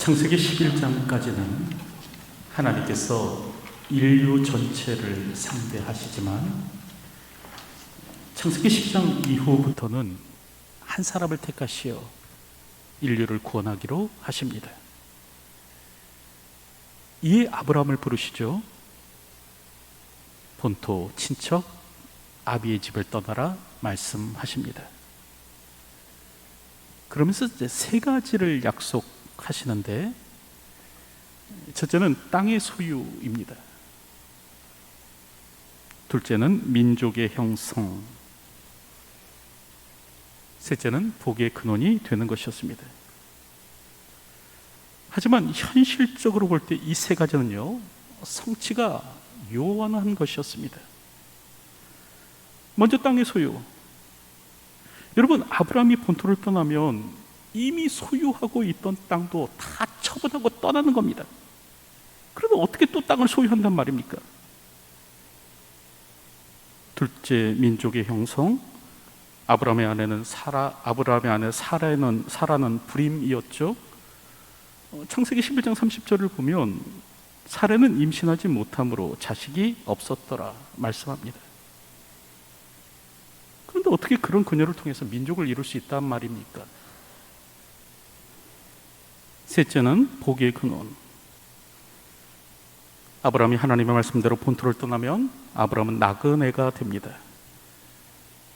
창세기 11장까지는 하나님께서 인류 전체를 상대하시지만 창세기 10장 이후부터는 한 사람을 택하시어 인류를 구원하기로 하십니다. 이에 아브라함을 부르시죠. 본토 친척 아비의 집을 떠나라 말씀하십니다. 그러면서 이제 세 가지를 약속하시는데, 첫째는 땅의 소유입니다. 둘째는 민족의 형성, 셋째는 복의 근원이 되는 것이었습니다. 하지만 현실적으로 볼 때 이 세 가지는요, 성취가 요원한 것이었습니다. 먼저 땅의 소유. 여러분, 아브라함이 본토를 떠나면 이미 소유하고 있던 땅도 다 처분하고 떠나는 겁니다. 그러면 어떻게 또 땅을 소유한단 말입니까? 둘째, 민족의 형성. 아브라함의 아내는 사라는 불임이었죠. 창세기 11장 30절을 보면 사라는 임신하지 못함으로 자식이 없었더라 말씀합니다. 그런데 어떻게 그런 그녀를 통해서 민족을 이룰 수 있단 말입니까? 셋째는 복의 근원. 아브라함이 하나님의 말씀대로 본토를 떠나면 아브라함은 나그네가 됩니다.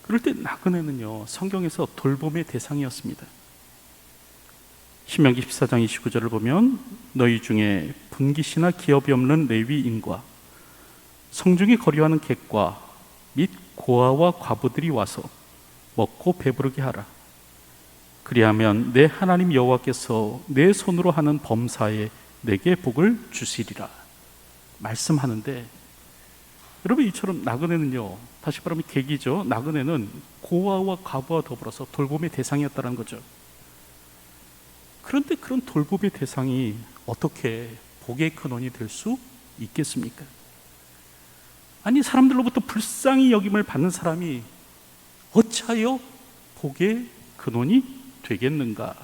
그럴 때 나그네는요, 성경에서 돌봄의 대상이었습니다. 신명기 14장 29절을 보면 너희 중에 분깃이나 기업이 없는 레위인과 성중에 거류하는 객과 및 고아와 과부들이 와서 먹고 배부르게 하라. 그리하면 내 하나님 여호와께서 내 손으로 하는 범사에 내게 복을 주시리라 말씀하는데, 여러분, 이처럼 나그네는요, 다시 말하면 객이죠. 나그네는 고아와 과부와 더불어서 돌봄의 대상이었다는 거죠. 그런데 그런 돌봄의 대상이 어떻게 복의 근원이 될 수 있겠습니까? 아니, 사람들로부터 불쌍히 여김을 받는 사람이 어찌하여 복의 근원이 되겠는가?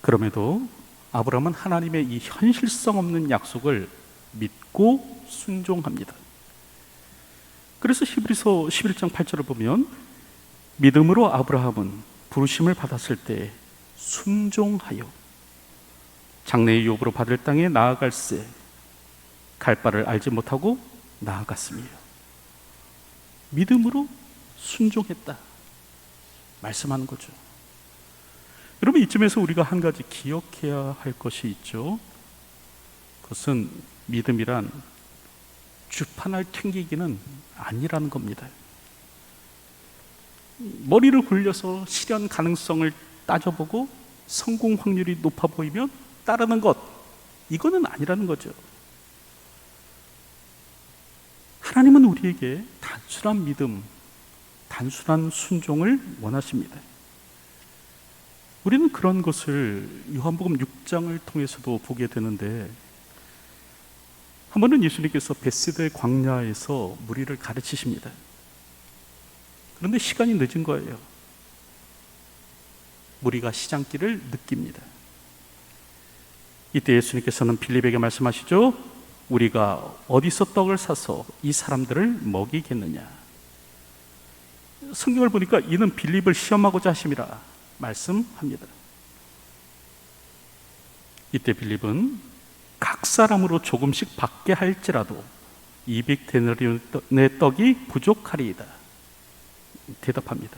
그럼에도 아브라함은 하나님의 이 현실성 없는 약속을 믿고 순종합니다. 그래서 히브리서 11장 8절을 보면 믿음으로 아브라함은 부르심을 받았을 때 순종하여 장래의 유업으로 받을 땅에 나아갈새 갈 바를 알지 못하고 나아갔으며, 믿음으로 순종했다 말씀하는 거죠. 여러분, 이쯤에서 우리가 한 가지 기억해야 할 것이 있죠. 그것은 믿음이란 주판을 튕기기는 아니라는 겁니다. 머리를 굴려서 실현 가능성을 따져보고 성공 확률이 높아 보이면 따르는 것, 이거는 아니라는 거죠. 하나님은 우리에게 단순한 믿음, 단순한 순종을 원하십니다. 우리는 그런 것을 요한복음 6장을 통해서도 보게 되는데, 한 번은 예수님께서 베세다의 광야에서 무리를 가르치십니다. 그런데 시간이 늦은 거예요. 무리가 시장길을 느낍니다. 이때 예수님께서는 빌립에게 말씀하시죠. 우리가 어디서 떡을 사서 이 사람들을 먹이겠느냐. 성경을 보니까 이는 빌립을 시험하고자 하심이라 말씀합니다. 이때 빌립은 각 사람으로 조금씩 받게 할지라도 200데나리온의 떡이 부족하리이다 대답합니다.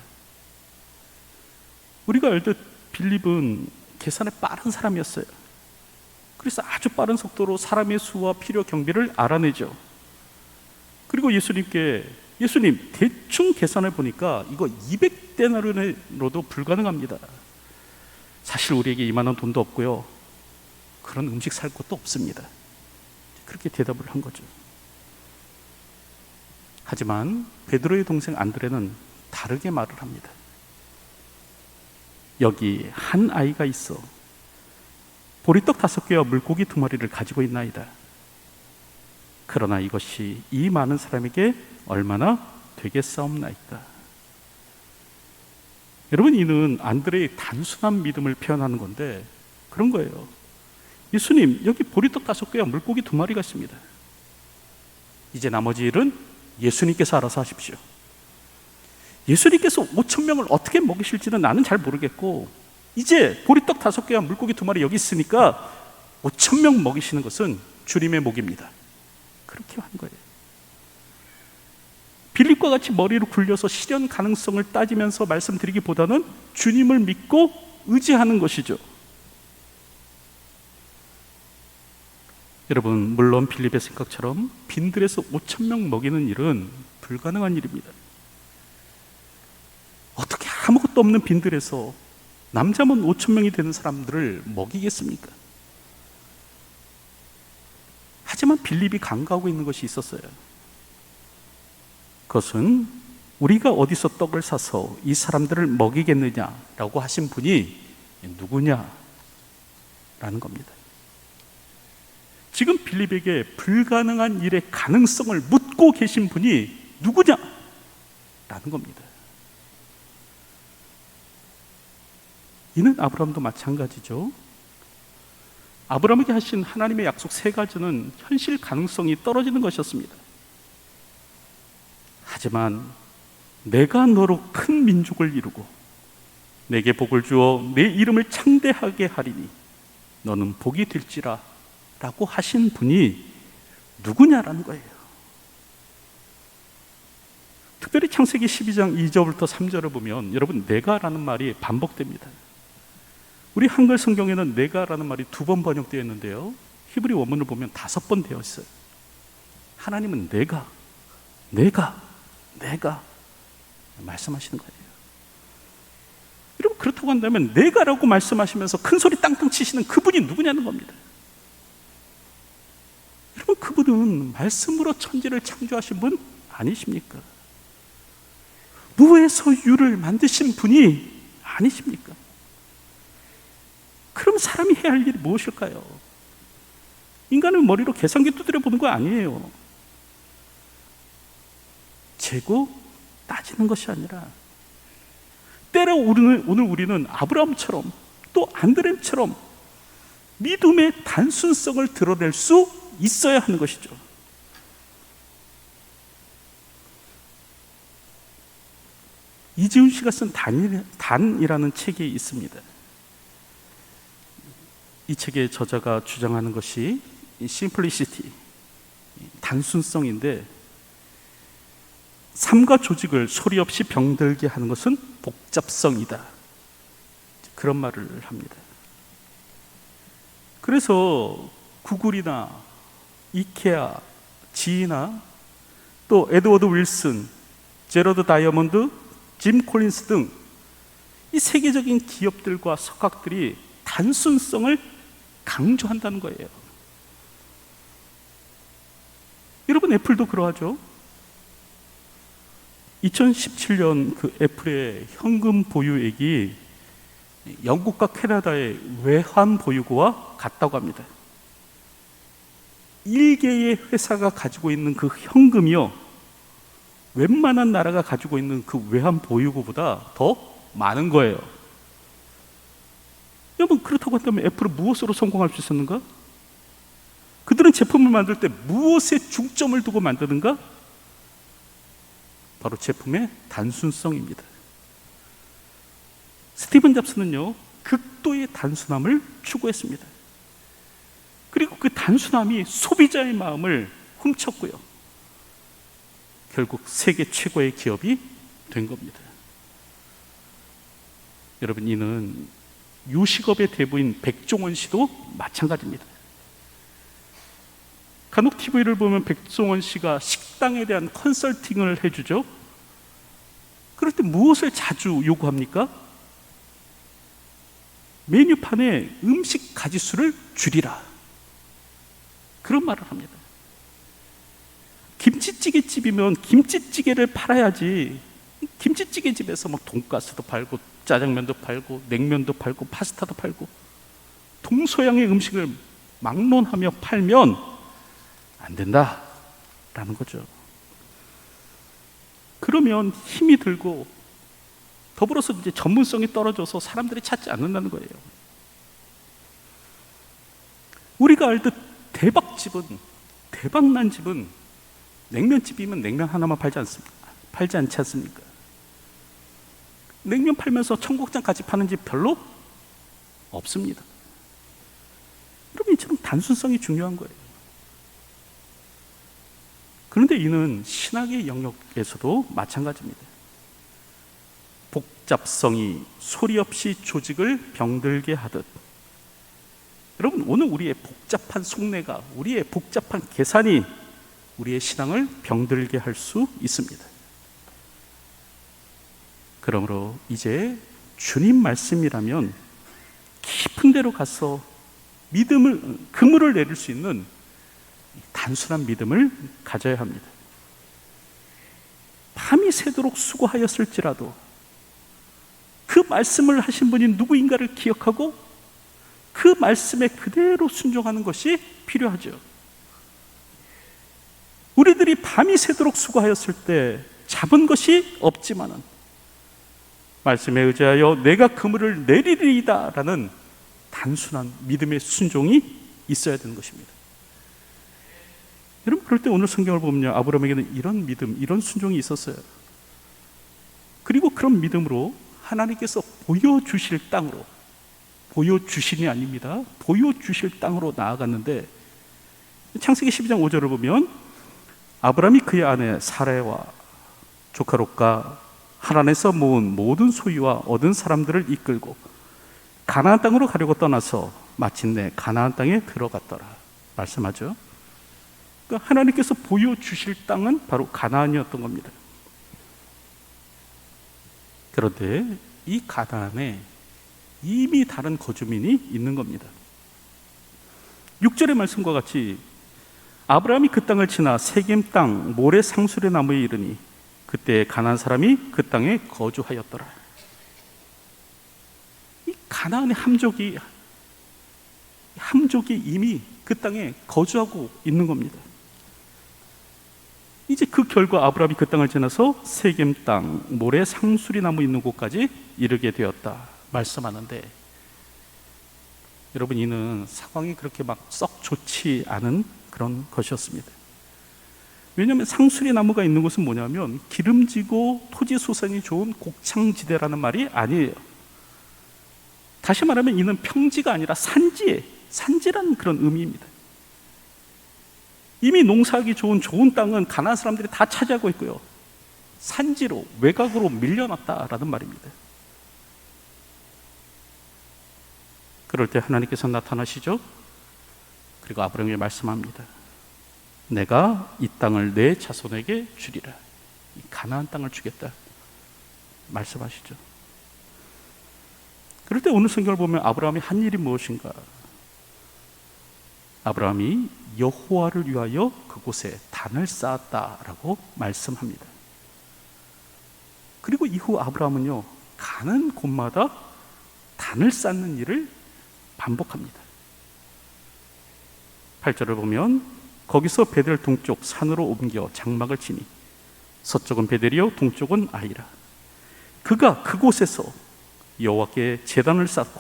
우리가 알듯 빌립은 계산에 빠른 사람이었어요. 그래서 아주 빠른 속도로 사람의 수와 필요 경비를 알아내죠. 그리고 예수님 대충 계산을 보니까 이거 200데나리온으로도 불가능합니다. 사실 우리에게 이만한 돈도 없고요, 그런 음식 살 것도 없습니다. 그렇게 대답을 한 거죠. 하지만 베드로의 동생 안드레는 다르게 말을 합니다. 여기 한 아이가 있어 보리떡 5개와 물고기 2마리를 가지고 있나이다. 그러나 이것이 이 많은 사람에게 얼마나 되겠사옵나이까. 여러분, 이는 안드레의 단순한 믿음을 표현하는 건데 그런 거예요. 예수님, 여기 보리떡 5개와 물고기 2마리가 있습니다. 이제 나머지 일은 예수님께서 알아서 하십시오. 예수님께서 5,000명을 어떻게 먹이실지는 나는 잘 모르겠고, 이제 보리떡 5개와 물고기 2마리 여기 있으니까 5,000명 먹이시는 것은 주님의 몫입니다. 그렇게 한 거예요. 빌립과 같이 머리를 굴려서 실현 가능성을 따지면서 말씀드리기보다는 주님을 믿고 의지하는 것이죠. 여러분, 물론 빌립의 생각처럼 빈들에서 5,000명 먹이는 일은 불가능한 일입니다. 어떻게 아무것도 없는 빈들에서 남자만 5,000명이 되는 사람들을 먹이겠습니까? 하지만 빌립이 간과하고 있는 것이 있었어요. 그것은 우리가 어디서 떡을 사서 이 사람들을 먹이겠느냐라고 하신 분이 누구냐라는 겁니다. 지금 빌립에게 불가능한 일의 가능성을 묻고 계신 분이 누구냐라는 겁니다. 이는 아브라함도 마찬가지죠. 아브라함에게 하신 하나님의 약속 3가지는 현실 가능성이 떨어지는 것이었습니다. 하지만 내가 너로 큰 민족을 이루고 내게 복을 주어 내 이름을 창대하게 하리니 너는 복이 될지라 라고 하신 분이 누구냐라는 거예요. 특별히 창세기 12장 2절부터 3절을 보면 여러분, 내가라는 말이 반복됩니다. 우리 한글 성경에는 내가라는 말이 2번 번역되어 있는데요, 히브리 원문을 보면 5번 되어 있어요. 하나님은 내가 말씀하시는 거예요. 여러분, 그렇다고 한다면 내가라고 말씀하시면서 큰 소리 땅땅 치시는 그분이 누구냐는 겁니다. 여러분, 그분은 말씀으로 천지를 창조하신 분 아니십니까? 무에서 유를 만드신 분이 아니십니까? 그럼 사람이 해야 할 일이 무엇일까요? 인간은 머리로 계산기 두드려 보는 거 아니에요. 재고 따지는 것이 아니라, 때로 오늘 우리는 아브라함처럼 또 안드레처럼 믿음의 단순성을 드러낼 수 있어야 하는 것이죠. 이지훈 씨가 쓴 단이라는 책이 있습니다. 이 책의 저자가 주장하는 것이 심플리시티, 단순성인데, 삶과 조직을 소리 없이 병들게 하는 것은 복잡성이다, 그런 말을 합니다. 그래서 구글이나 이케아, 지이나 또 에드워드 윌슨, 제러드 다이아몬드, 짐 콜린스 등 이 세계적인 기업들과 석학들이 단순성을 강조한다는 거예요. 여러분, 애플도 그러하죠. 2017년 그 애플의 현금 보유액이 영국과 캐나다의 외환 보유고와 같다고 합니다. 1개의 회사가 가지고 있는 그 현금이요, 웬만한 나라가 가지고 있는 그 외환 보유고보다 더 많은 거예요. 여러분, 그렇다고 한다면 애플은 무엇으로 성공할 수 있었는가? 그들은 제품을 만들 때 무엇에 중점을 두고 만드는가? 바로 제품의 단순성입니다. 스티븐 잡스는요, 극도의 단순함을 추구했습니다. 그리고 그 단순함이 소비자의 마음을 훔쳤고요, 결국 세계 최고의 기업이 된 겁니다. 여러분, 이는 유식업의 대부인 백종원 씨도 마찬가지입니다. 간혹 TV를 보면 백종원 씨가 식당에 대한 컨설팅을 해주죠. 그럴 때 무엇을 자주 요구합니까? 메뉴판에 음식 가짓수를 줄이라, 그런 말을 합니다. 김치찌개 집이면 김치찌개를 팔아야지, 김치찌개 집에서 막 돈가스도 팔고 짜장면도 팔고 냉면도 팔고 파스타도 팔고 동서양의 음식을 막론하며 팔면 안 된다라는 거죠. 그러면 힘이 들고 더불어서 이제 전문성이 떨어져서 사람들이 찾지 않는다는 거예요. 우리가 알듯 대박집은, 대박난 집은 냉면집이면 냉면 하나만 팔지 않습니까? 팔지 않지 않습니까? 냉면 팔면서 청국장까지 파는 집 별로 없습니다. 여러분, 이처럼 단순성이 중요한 거예요. 그런데 이는 신학의 영역에서도 마찬가지입니다. 복잡성이 소리 없이 조직을 병들게 하듯, 여러분, 오늘 우리의 복잡한 속내가, 우리의 복잡한 계산이 우리의 신앙을 병들게 할 수 있습니다. 그러므로 이제 주님 말씀이라면 깊은 데로 가서 믿음을, 그물을 내릴 수 있는 단순한 믿음을 가져야 합니다. 밤이 새도록 수고하였을지라도 그 말씀을 하신 분이 누구인가를 기억하고 그 말씀에 그대로 순종하는 것이 필요하죠. 우리들이 밤이 새도록 수고하였을 때 잡은 것이 없지만은 말씀에 의지하여 내가 그물을 내리리이다 라는 단순한 믿음의 순종이 있어야 되는 것입니다. 여러분, 그럴 때 오늘 성경을 보면요, 아브라함에게는 이런 믿음, 이런 순종이 있었어요. 그리고 그런 믿음으로 하나님께서 보여주실 땅으로, 보여주신이 아닙니다, 보여주실 땅으로 나아갔는데, 창세기 12장 5절을 보면 아브라함이 그의 아내 사라와 조카 롯과 하란에서 모은 모든 소유와 얻은 사람들을 이끌고 가나안 땅으로 가려고 떠나서 마침내 가나안 땅에 들어갔더라 말씀하죠. 그러니까 하나님께서 보여주실 땅은 바로 가나안이었던 겁니다. 그런데 이 가나안에 이미 다른 거주민이 있는 겁니다. 6절의 말씀과 같이 아브라함이 그 땅을 지나 세겜 땅 모래 상수리 나무에 이르니 그때 가나안 사람이 그 땅에 거주하였더라. 이 가나안의 함족이 이미 그 땅에 거주하고 있는 겁니다. 이제 그 결과 아브라함이 그 땅을 지나서 세겜 땅 모래 상수리 나무 있는 곳까지 이르게 되었다 말씀하는데, 여러분, 이는 상황이 그렇게 막 썩 좋지 않은 그런 것이었습니다. 왜냐하면 상수리 나무가 있는 곳은 뭐냐면 기름지고 토지 소산이 좋은 곡창지대라는 말이 아니에요. 다시 말하면 이는 평지가 아니라 산지라는 그런 의미입니다. 이미 농사하기 좋은 땅은 가나안 사람들이 다 차지하고 있고요, 산지로, 외곽으로 밀려났다라는 말입니다. 그럴 때 하나님께서 나타나시죠. 그리고 아브라함에게 말씀합니다. 내가 이 땅을 내 자손에게 주리라. 이 가나안 땅을 주겠다 말씀하시죠. 그럴 때 오늘 성경을 보면 아브라함이 한 일이 무엇인가? 아브라함이 여호와를 위하여 그곳에 단을 쌓았다라고 말씀합니다. 그리고 이후 아브라함은요, 가는 곳마다 단을 쌓는 일을 반복합니다. 8절을 보면 거기서 베델 동쪽 산으로 옮겨 장막을 치니 서쪽은 베델이요 동쪽은 아이라. 그가 그곳에서 여호와께 제단을 쌓고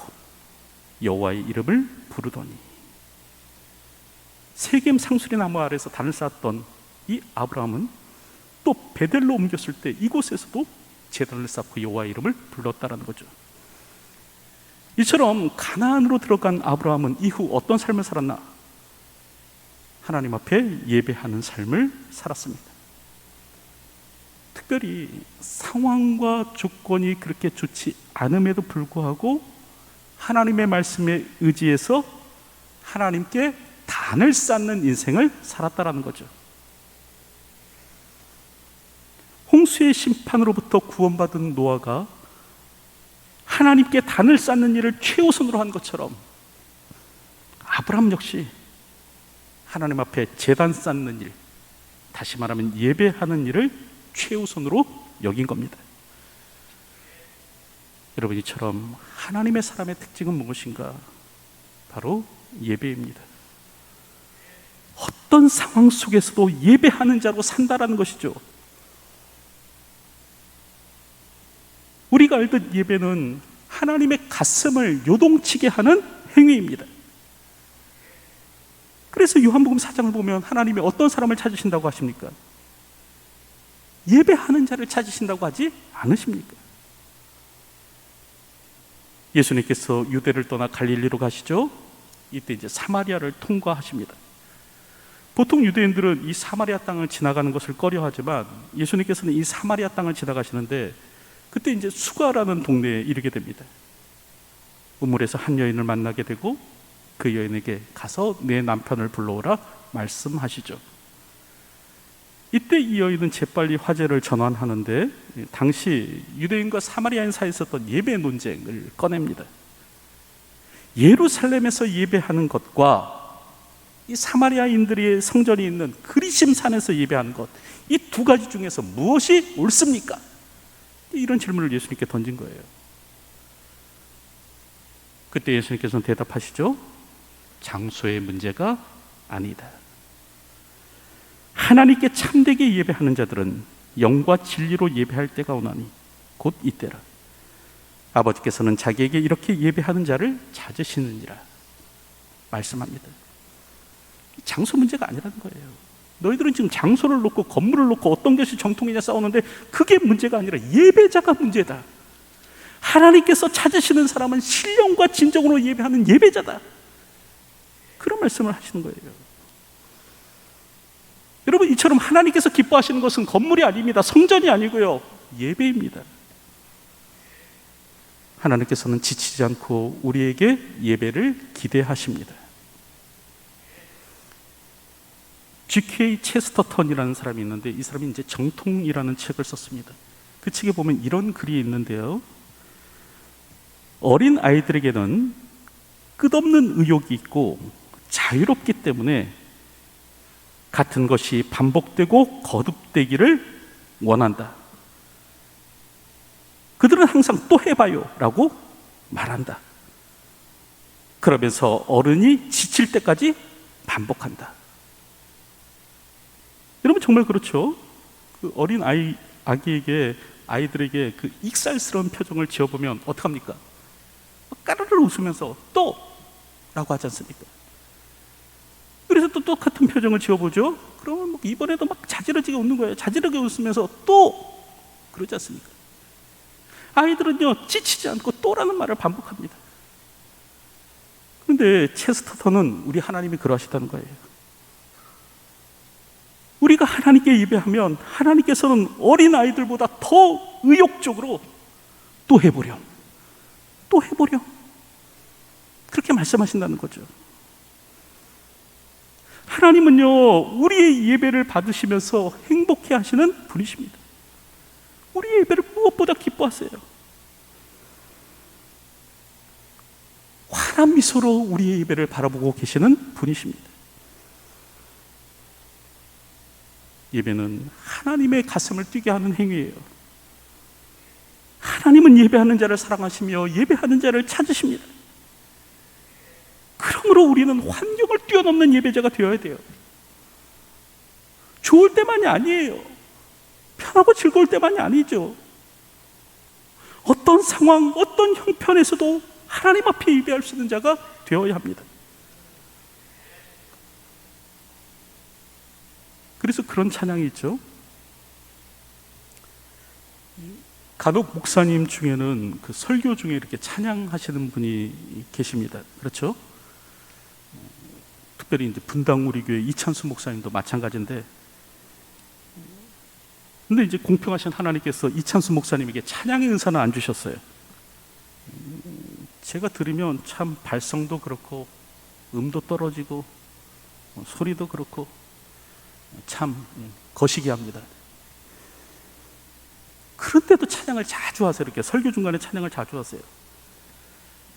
여호와의 이름을 부르더니. 세겜 상수리 나무 아래서 단을 쌓았던 이 아브라함은 또 베델로 옮겼을 때 이곳에서도 제단을 쌓고 여호와의 이름을 불렀다라는 거죠. 이처럼 가나안으로 들어간 아브라함은 이후 어떤 삶을 살았나? 하나님 앞에 예배하는 삶을 살았습니다. 특별히 상황과 조건이 그렇게 좋지 않음에도 불구하고 하나님의 말씀에 의지해서 하나님께 단을 쌓는 인생을 살았다라는 거죠. 홍수의 심판으로부터 구원받은 노아가 하나님께 단을 쌓는 일을 최우선으로 한 것처럼 아브라함 역시 하나님 앞에 제단 쌓는 일, 다시 말하면 예배하는 일을 최우선으로 여긴 겁니다. 여러분, 이처럼 하나님의 사람의 특징은 무엇인가? 바로 예배입니다. 어떤 상황 속에서도 예배하는 자로 산다라는 것이죠. 우리가 알던 예배는 하나님의 가슴을 요동치게 하는 행위입니다. 그래서 요한복음 4장을 보면 하나님이 어떤 사람을 찾으신다고 하십니까? 예배하는 자를 찾으신다고 하지 않으십니까? 예수님께서 유대를 떠나 갈릴리로 가시죠. 이때 이제 사마리아를 통과하십니다. 보통 유대인들은 이 사마리아 땅을 지나가는 것을 꺼려하지만 예수님께서는 이 사마리아 땅을 지나가시는데 그때 이제 수가라는 동네에 이르게 됩니다. 우물에서 한 여인을 만나게 되고 그 여인에게 가서 내 남편을 불러오라 말씀하시죠. 이때 이 여인은 재빨리 화제를 전환하는데 당시 유대인과 사마리아인 사이에 있었던 예배 논쟁을 꺼냅니다. 예루살렘에서 예배하는 것과 이 사마리아인들의 성전이 있는 그리심 산에서 예배하는 것, 이 두 가지 중에서 무엇이 옳습니까? 이런 질문을 예수님께 던진 거예요. 그때 예수님께서는 대답하시죠. 장소의 문제가 아니다. 하나님께 참되게 예배하는 자들은 영과 진리로 예배할 때가 오나니 곧 이때라. 아버지께서는 자기에게 이렇게 예배하는 자를 찾으시느니라 말씀합니다. 장소 문제가 아니라는 거예요. 너희들은 지금 장소를 놓고 건물을 놓고 어떤 것이 정통이냐 싸우는데 그게 문제가 아니라 예배자가 문제다. 하나님께서 찾으시는 사람은 신령과 진정으로 예배하는 예배자다. 그런 말씀을 하시는 거예요. 여러분, 이처럼 하나님께서 기뻐하시는 것은 건물이 아닙니다. 성전이 아니고요, 예배입니다. 하나님께서는 지치지 않고 우리에게 예배를 기대하십니다. G.K. 체스터턴이라는 사람이 있는데 이 사람이 이제 정통이라는 책을 썼습니다. 그 책에 보면 이런 글이 있는데요. 어린 아이들에게는 끝없는 의욕이 있고 자유롭기 때문에 같은 것이 반복되고 거듭되기를 원한다. 그들은 항상 또 해봐요 라고 말한다. 그러면서 어른이 지칠 때까지 반복한다. 여러분, 정말 그렇죠? 그 어린 아이들에게 그 익살스러운 표정을 지어보면 어떡합니까? 까르르 웃으면서 또! 라고 하지 않습니까? 그래서 또 똑같은 표정을 지어보죠? 그러면 뭐 이번에도 막 자지러지게 웃는 거예요. 자지러지게 웃으면서 또! 그러지 않습니까? 아이들은요, 지치지 않고 또라는 말을 반복합니다. 그런데 체스터턴은 우리 하나님이 그러하시다는 거예요. 우리가 하나님께 예배하면 하나님께서는 어린 아이들보다 더 의욕적으로 또 해보렴, 또 해보렴, 그렇게 말씀하신다는 거죠. 하나님은요, 우리의 예배를 받으시면서 행복해 하시는 분이십니다. 우리의 예배를 무엇보다 기뻐하세요. 환한 미소로 우리의 예배를 바라보고 계시는 분이십니다. 예배는 하나님의 가슴을 뛰게 하는 행위예요. 하나님은 예배하는 자를 사랑하시며 예배하는 자를 찾으십니다. 그러므로 우리는 환경을 뛰어넘는 예배자가 되어야 돼요. 좋을 때만이 아니에요. 편하고 즐거울 때만이 아니죠. 어떤 상황, 어떤 형편에서도 하나님 앞에 예배할 수 있는 자가 되어야 합니다. 그래서 그런 찬양이 있죠. 간혹 목사님 중에는 그 설교 중에 이렇게 찬양하시는 분이 계십니다. 그렇죠? 특별히 이제 분당 우리 교회 이찬수 목사님도 마찬가지인데, 근데 이제 공평하신 하나님께서 이찬수 목사님에게 찬양의 은사는 안 주셨어요. 제가 들으면 참 발성도 그렇고 음도 떨어지고 소리도 그렇고 참 거시기 합니다. 그런데도 찬양을 자주 하세요. 이렇게 설교 중간에 찬양을 자주 하세요.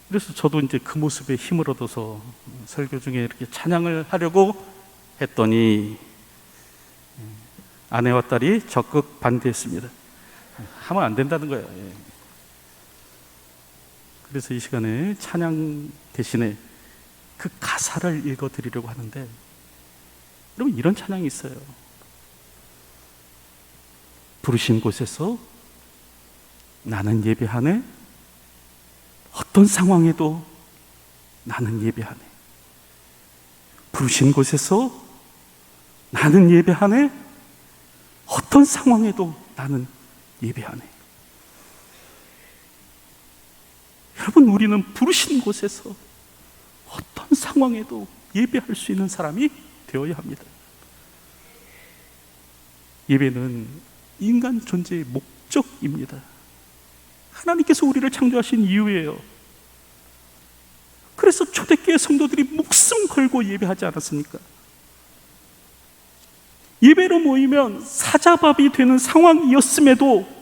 그래서 저도 이제 그 모습에 힘을 얻어서 설교 중에 이렇게 찬양을 하려고 했더니 아내와 딸이 적극 반대했습니다. 하면 안 된다는 거예요. 그래서 이 시간에 찬양 대신에 그 가사를 읽어드리려고 하는데, 여러분, 이런 찬양이 있어요. 부르신 곳에서 나는 예배하네. 어떤 상황에도 나는 예배하네. 부르신 곳에서 나는 예배하네. 어떤 상황에도 나는 예배하네. 여러분, 우리는 부르신 곳에서 어떤 상황에도 예배할 수 있는 사람이 되어야 합니다. 예배는 인간 존재의 목적입니다. 하나님께서 우리를 창조하신 이유예요. 그래서 초대교회 성도들이 목숨 걸고 예배하지 않았습니까? 예배로 모이면 사자밥이 되는 상황이었음에도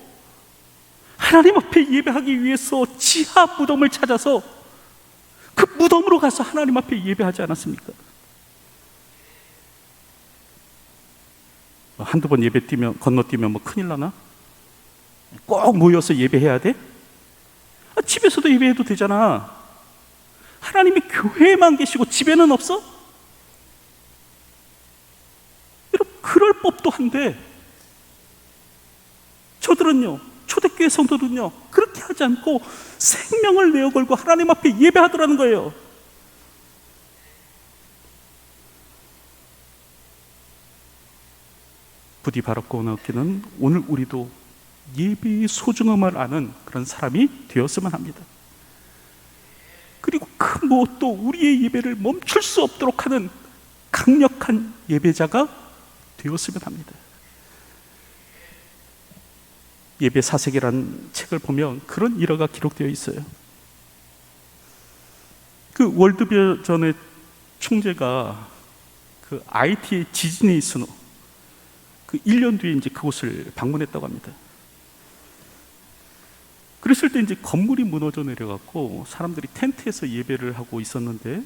하나님 앞에 예배하기 위해서 지하 무덤을 찾아서 그 무덤으로 가서 하나님 앞에 예배하지 않았습니까? 한두 번 예배 건너뛰면 뭐 큰일 나나? 꼭 모여서 예배해야 돼? 집에서도 예배해도 되잖아. 하나님이 교회에만 계시고 집에는 없어? 여러분, 그럴 법도 한데 저들은요, 초대교회 성도들은요, 그렇게 하지 않고 생명을 내어 걸고 하나님 앞에 예배하더라는 거예요. 부디 바랍고 원하옵기는 오늘 우리도 예배의 소중함을 아는 그런 사람이 되었으면 합니다. 그리고 그 무엇도 우리의 예배를 멈출 수 없도록 하는 강력한 예배자가 되었으면 합니다. 예배 사색이라는 책을 보면 그런 일화가 기록되어 있어요. 그 월드비전의 총재가 그 IT의 지진이 있은 후 그 1년 뒤에 이제 그곳을 방문했다고 합니다. 그랬을 때 이제 건물이 무너져 내려갔고 사람들이 텐트에서 예배를 하고 있었는데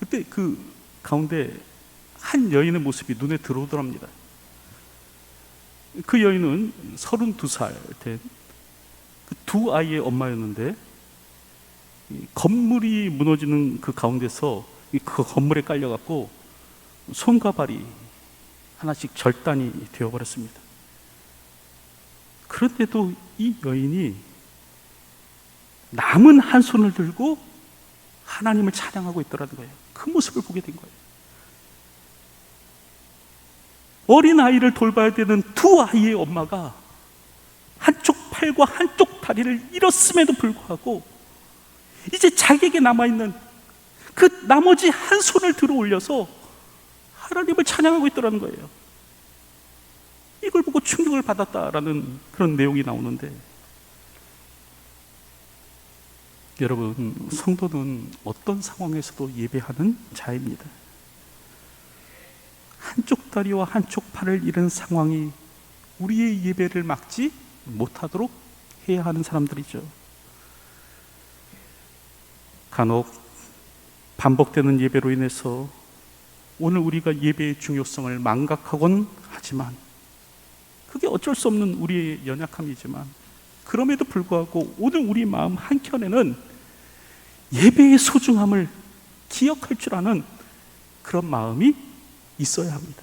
그때 그 가운데 한 여인의 모습이 눈에 들어오더랍니다. 그 여인은 32살 된 그 두 아이의 엄마였는데 건물이 무너지는 그 가운데서 그 건물에 깔려갖고 손과 발이 하나씩 절단이 되어버렸습니다. 그런데도 이 여인이 남은 한 손을 들고 하나님을 찬양하고 있더라는 거예요. 그 모습을 보게 된 거예요. 어린 아이를 돌봐야 되는 두 아이의 엄마가 한쪽 팔과 한쪽 다리를 잃었음에도 불구하고 이제 자기에게 남아있는 그 나머지 한 손을 들어 올려서 하나님을 찬양하고 있더라는 거예요. 이걸 보고 충격을 받았다라는 그런 내용이 나오는데, 여러분, 성도는 어떤 상황에서도 예배하는 자입니다. 한쪽 다리와 한쪽 팔을 잃은 상황이 우리의 예배를 막지 못하도록 해야 하는 사람들이죠. 간혹 반복되는 예배로 인해서 오늘 우리가 예배의 중요성을 망각하곤 하지만 그게 어쩔 수 없는 우리의 연약함이지만 그럼에도 불구하고 오늘 우리 마음 한켠에는 예배의 소중함을 기억할 줄 아는 그런 마음이 있어야 합니다.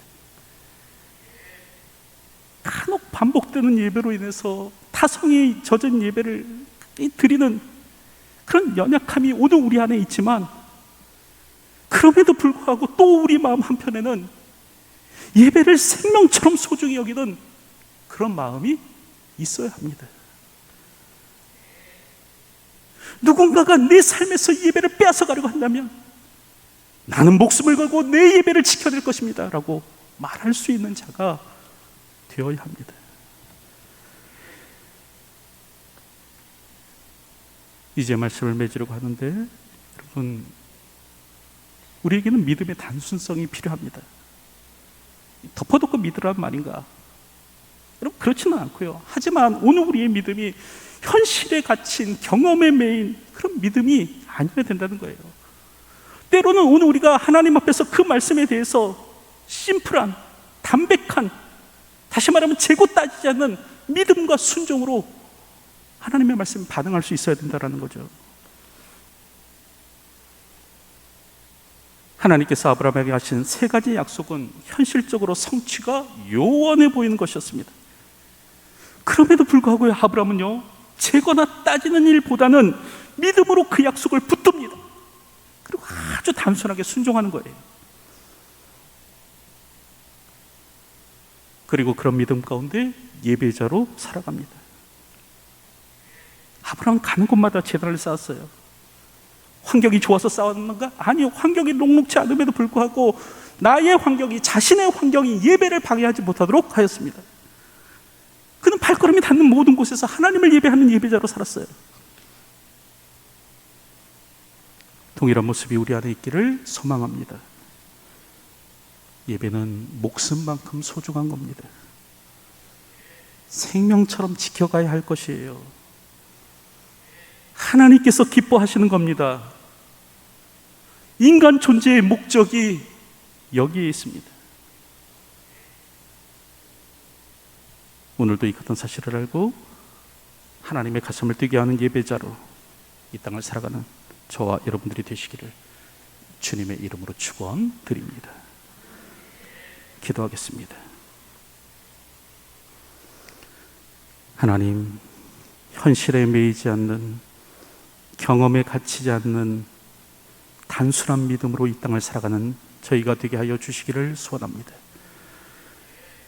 간혹 반복되는 예배로 인해서 타성이 젖은 예배를 드리는 그런 연약함이 오늘 우리 안에 있지만 그럼에도 불구하고 또 우리 마음 한편에는 예배를 생명처럼 소중히 여기는 그런 마음이 있어야 합니다. 누군가가 내 삶에서 예배를 빼앗아가려고 한다면 나는 목숨을 걸고 내 예배를 지켜낼 것입니다 라고 말할 수 있는 자가 되어야 합니다. 이제 말씀을 맺으려고 하는데, 여러분, 우리에게는 믿음의 단순성이 필요합니다. 덮어놓고 믿으라는 말인가? 여러분, 그렇지는 않고요. 하지만 오늘 우리의 믿음이 현실에 갇힌 경험에 매인 그런 믿음이 아니어야 된다는 거예요. 때로는 오늘 우리가 하나님 앞에서 그 말씀에 대해서 심플한, 담백한, 다시 말하면 재고 따지지 않는 믿음과 순종으로 하나님의 말씀에 반응할 수 있어야 된다는 거죠. 하나님께서 아브라함에게 하신 세 가지 약속은 현실적으로 성취가 요원해 보이는 것이었습니다. 그럼에도 불구하고 아브라함은요, 재거나 따지는 일보다는 믿음으로 그 약속을 붙듭니다. 그리고 아주 단순하게 순종하는 거예요. 그리고 그런 믿음 가운데 예배자로 살아갑니다. 아브라함은 가는 곳마다 제단을 쌓았어요. 환경이 좋아서 쌓았는가? 아니요. 환경이 녹록지 않음에도 불구하고 나의 환경이, 자신의 환경이 예배를 방해하지 못하도록 하였습니다. 그는 발걸음이 닿는 모든 곳에서 하나님을 예배하는 예배자로 살았어요. 동일한 모습이 우리 안에 있기를 소망합니다. 예배는 목숨만큼 소중한 겁니다. 생명처럼 지켜가야 할 것이에요. 하나님께서 기뻐하시는 겁니다. 인간 존재의 목적이 여기에 있습니다. 오늘도 이 같은 사실을 알고 하나님의 가슴을 뛰게 하는 예배자로 이 땅을 살아가는 저와 여러분들이 되시기를 주님의 이름으로 축원드립니다. 기도하겠습니다. 하나님, 현실에 매이지 않는, 경험에 갇히지 않는 단순한 믿음으로 이 땅을 살아가는 저희가 되게 하여 주시기를 소원합니다.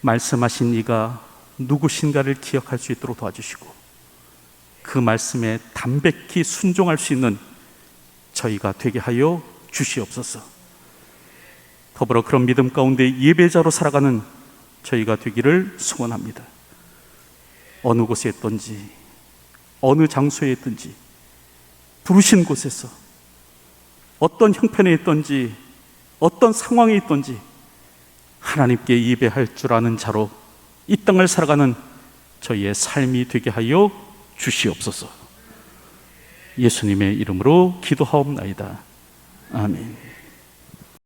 말씀하신 이가 누구신가를 기억할 수 있도록 도와주시고 그 말씀에 담백히 순종할 수 있는 저희가 되게 하여 주시옵소서. 더불어 그런 믿음 가운데 예배자로 살아가는 저희가 되기를 소원합니다. 어느 곳에 있든지 어느 장소에 있든지 부르신 곳에서 어떤 형편에 있든지 어떤 상황에 있든지 하나님께 예배할 줄 아는 자로 이 땅을 살아가는 저희의 삶이 되게 하여 주시옵소서. 예수님의 이름으로 기도하옵나이다. 아멘.